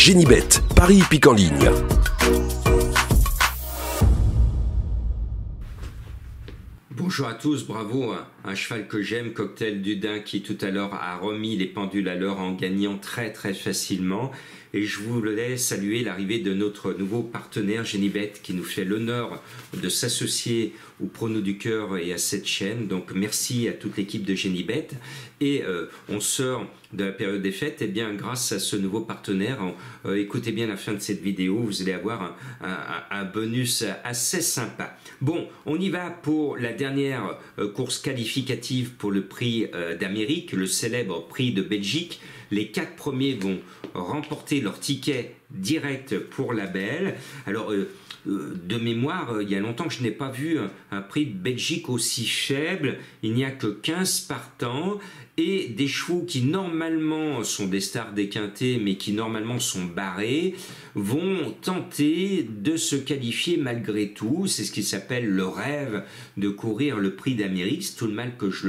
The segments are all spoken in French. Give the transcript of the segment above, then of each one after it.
Génibet, Paris Hippique en ligne. Bonjour à tous, bravo, un cheval que j'aime, Cocktail du Dain, qui tout à l'heure a remis les pendules à l'heure en gagnant très facilement. Et je voulais saluer l'arrivée de notre nouveau partenaire Génibet qui nous fait l'honneur de s'associer au Prono du Cœur et à cette chaîne. Donc merci à toute l'équipe de Génibet. Et on sort de la période des fêtes, et bien grâce à ce nouveau partenaire, écoutez bien la fin de cette vidéo, vous allez avoir un bonus assez sympa. Bon, on y va pour la dernière course qualificative pour le prix d'Amérique, le célèbre prix de Belgique. Les 4 premiers vont remporter leur ticket direct pour la belle. Alors, de mémoire, il y a longtemps que je n'ai pas vu un prix de Belgique aussi faible. Il n'y a que 15 partants et des chevaux qui normalement sont des stars des quintés, mais qui normalement sont barrés, vont tenter de se qualifier malgré tout. C'est ce qui s'appelle le rêve de courir le prix d'Amérique. C'est tout le mal que je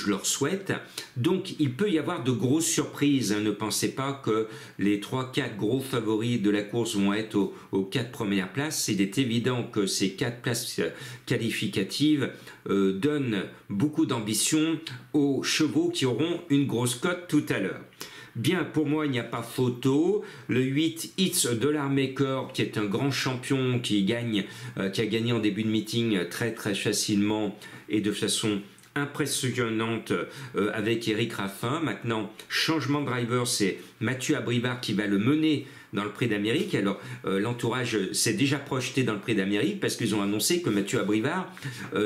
leur souhaite. Donc il peut y avoir de grosses surprises, hein. Ne pensez pas que les 3-4 gros favoris de la course vont être aux 4 premières places. Il est évident que ces 4 places qualificatives donnent beaucoup d'ambition aux chevaux qui auront une grosse cote tout à l'heure. Bien, pour moi, il n'y a pas photo. Le 8, It's Dollarmaker, qui est un grand champion qui a gagné en début de meeting très facilement et de façon impressionnante avec Eric Raffin. Maintenant, changement de driver, c'est Mathieu Abrivard qui va le mener dans le prix d'Amérique. Alors, l'entourage s'est déjà projeté dans le prix d'Amérique parce qu'ils ont annoncé que Mathieu Abrivard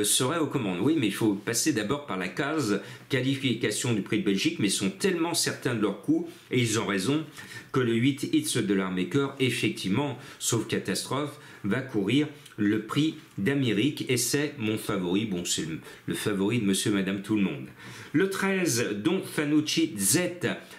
serait aux commandes. Oui, mais il faut passer d'abord par la case qualification du prix de Belgique, mais ils sont tellement certains de leur coup, et ils ont raison, que le 8 It's Dollarmaker, effectivement, sauf catastrophe, va courir le prix d'Amérique, et c'est mon favori. Bon, c'est le favori de monsieur, madame, tout le monde. Le 13, Don Fanucci Z,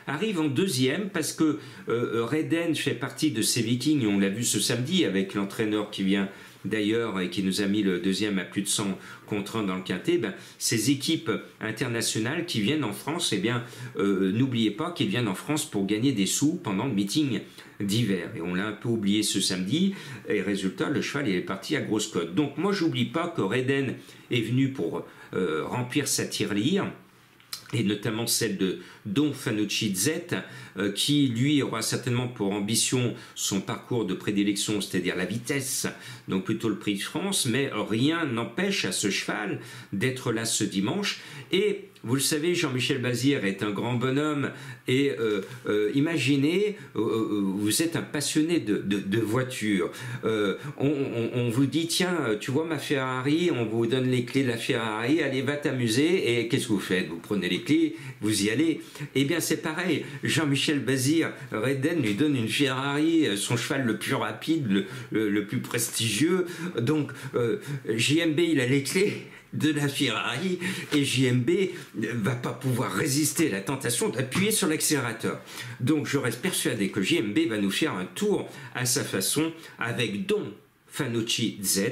arrive en deuxième parce que Reden fait partie de ces Vikings, et on l'a vu ce samedi avec l'entraîneur qui vient d'ailleurs et qui nous a mis le deuxième à plus de 100 contre 1 dans le quintet. Ces équipes internationales qui viennent en France, eh bien, n'oubliez pas qu'ils viennent en France pour gagner des sous pendant le meeting d'hiver. Et on l'a un peu oublié ce samedi, et résultat, le cheval il est parti à grosse cote. Donc moi, j'oublie pas que Reden est venu pour remplir sa tirelire, et notamment celle de Don Fanucci Z, qui lui aura certainement pour ambition son parcours de prédilection, c'est-à-dire la vitesse, donc plutôt le prix de France, mais rien n'empêche à ce cheval d'être là ce dimanche. Et vous le savez, Jean-Michel Bazir est un grand bonhomme, et imaginez, vous êtes un passionné de voitures, on vous dit, tiens, tu vois ma Ferrari, on vous donne les clés de la Ferrari, allez, va t'amuser, et qu'est-ce que vous faites? Vous prenez les clés, vous y allez. Eh bien c'est pareil, Jean-Michel Bazir, Reden lui donne une Ferrari, son cheval le plus rapide, le plus prestigieux, donc JMB il a les clés de la Ferrari, et JMB va pas pouvoir résister à la tentation d'appuyer sur l'accélérateur. Donc je reste persuadé que JMB va nous faire un tour à sa façon avec Don Fanucci Z,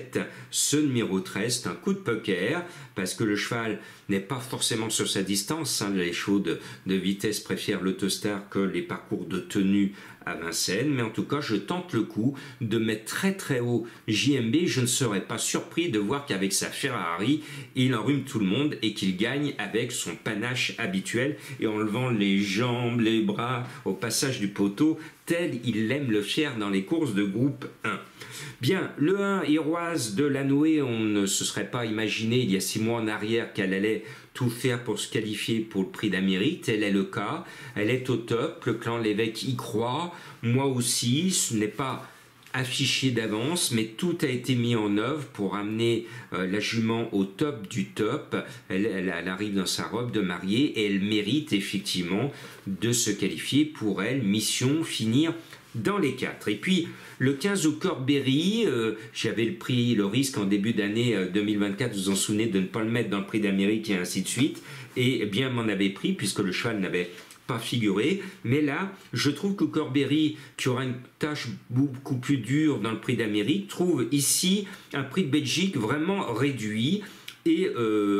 ce numéro 13, c'est un coup de poker, parce que le cheval n'est pas forcément sur sa distance, hein. Les chevaux de vitesse préfèrent l'Autostar que les parcours de tenue à Vincennes, mais en tout cas je tente le coup de mettre très haut JMB. Je ne serais pas surpris de voir qu'avec sa Ferrari il enrhume tout le monde et qu'il gagne avec son panache habituel et en levant les jambes, les bras au passage du poteau, tel il aime le faire dans les courses de groupe 1. Bien, le 1, Héroise de Lanoué, on ne se serait pas imaginé il y a 6 mois en arrière qu'elle allait tout faire pour se qualifier pour le prix d'Amérique. Tel est le cas, elle est au top, le clan Lévesque y croit, moi aussi, ce n'est pas affiché d'avance, mais tout a été mis en œuvre pour amener la jument au top du top. Elle arrive dans sa robe de mariée et elle mérite effectivement de se qualifier. Pour elle, mission, finir dans les 4. Et puis le 15 au Corberry, j'avais pris le risque en début d'année 2024, vous vous en souvenez, de ne pas le mettre dans le prix d'Amérique et ainsi de suite, et bien m'en avait pris puisque le cheval n'avait pas figuré, mais là je trouve que Corberry, qui aura une tâche beaucoup plus dure dans le prix d'Amérique, trouve ici un prix de Belgique vraiment réduit, et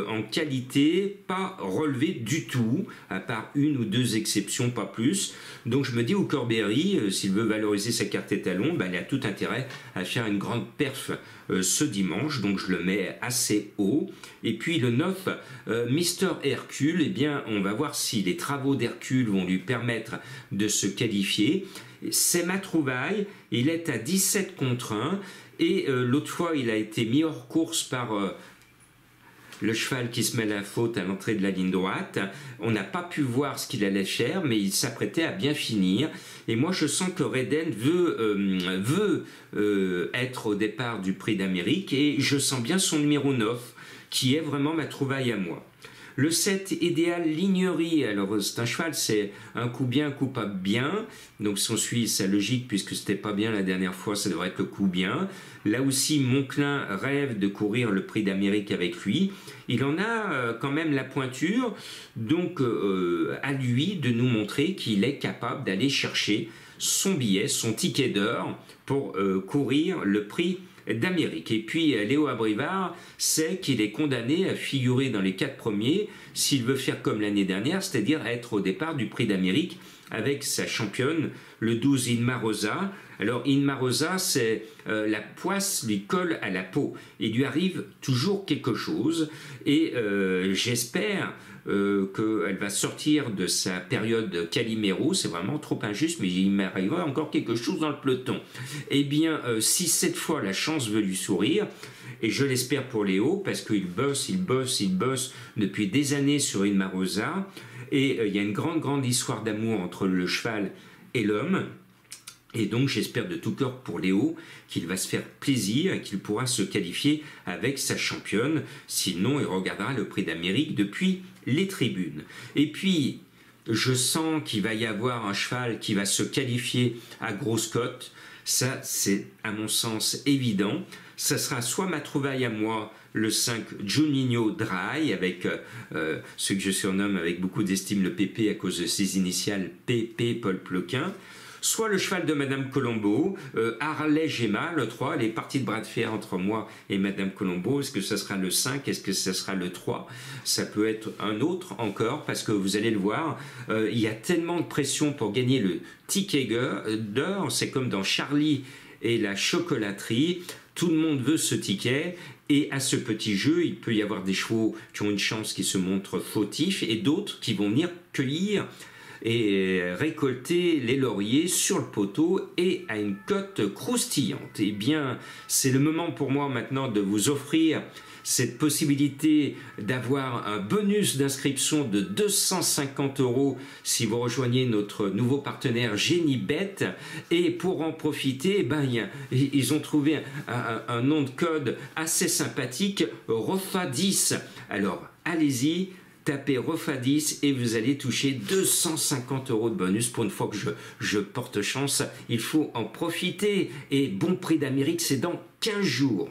en qualité pas relevé du tout, à part une ou deux exceptions, pas plus. Donc je me dis au Corberry, s'il veut valoriser sa carte étalon, il a tout intérêt à faire une grande perf ce dimanche, donc je le mets assez haut. Et puis le 9, Mister Hercule, eh bien on va voir si les travaux d'Hercule vont lui permettre de se qualifier. C'est ma trouvaille, il est à 17 contre 1, et l'autre fois il a été mis hors course par le cheval qui se met la faute à l'entrée de la ligne droite. On n'a pas pu voir ce qu'il allait faire, mais il s'apprêtait à bien finir. Et moi, je sens que Reden veut être au départ du Prix d'Amérique, et je sens bien son numéro 9, qui est vraiment ma trouvaille à moi. Le 7, Idéal Lignerie, alors c'est un cheval, c'est un coup bien, un coup pas bien, donc si on suit sa logique, puisque c'était pas bien la dernière fois, ça devrait être le coup bien. Là aussi, Monclin rêve de courir le Prix d'Amérique avec lui. Il en a quand même la pointure, donc à lui de nous montrer qu'il est capable d'aller chercher son billet, son ticket d'or pour courir le Prix d'Amérique. Et puis Léo Abrivard sait qu'il est condamné à figurer dans les 4 premiers s'il veut faire comme l'année dernière, c'est-à-dire être au départ du Prix d'Amérique avec sa championne, le 12 Inma Rosa. Alors Inma Rosa, c'est la poisse lui colle à la peau. Il lui arrive toujours quelque chose, et j'espère qu'elle va sortir de sa période Calimero. C'est vraiment trop injuste, mais il m'arrivera encore quelque chose dans le peloton. Eh bien, si cette fois la chance veut lui sourire, et je l'espère pour Léo, parce qu'il bosse depuis des années sur Inma Rosa, et il y a une grande histoire d'amour entre le cheval et l'homme. Et donc j'espère de tout cœur pour Léo qu'il va se faire plaisir et qu'il pourra se qualifier avec sa championne. Sinon, il regardera le Prix d'Amérique depuis les tribunes. Et puis, je sens qu'il va y avoir un cheval qui va se qualifier à grosse cote. Ça, c'est à mon sens évident. Ça sera soit ma trouvaille à moi, le 5 Juninho Dry, avec ce que je surnomme avec beaucoup d'estime le PP à cause de ses initiales PP Paul Ploquin, soit le cheval de Madame Colombo, Harley Gemma, le 3, elle est partie de bras de fer entre moi et Madame Colombo. Est-ce que ça sera le 5, est-ce que ça sera le 3? Ça peut être un autre encore, parce que vous allez le voir, il y a tellement de pression pour gagner le ticket d'or, c'est comme dans Charlie et la chocolaterie, tout le monde veut ce ticket. Et à ce petit jeu, il peut y avoir des chevaux qui ont une chance qui se montrent fautifs, et d'autres qui vont venir cueillir et récolter les lauriers sur le poteau et à une cote croustillante. Eh bien, c'est le moment pour moi maintenant de vous offrir cette possibilité d'avoir un bonus d'inscription de 250 € si vous rejoignez notre nouveau partenaire Génibet. Et pour en profiter, ils ont trouvé un nom de code assez sympathique, ROFA10. Alors, allez-y, tapez ROFA10 et vous allez toucher 250 € de bonus. Pour une fois que je porte chance, il faut en profiter. Et bon Prix d'Amérique, c'est dans 15 jours.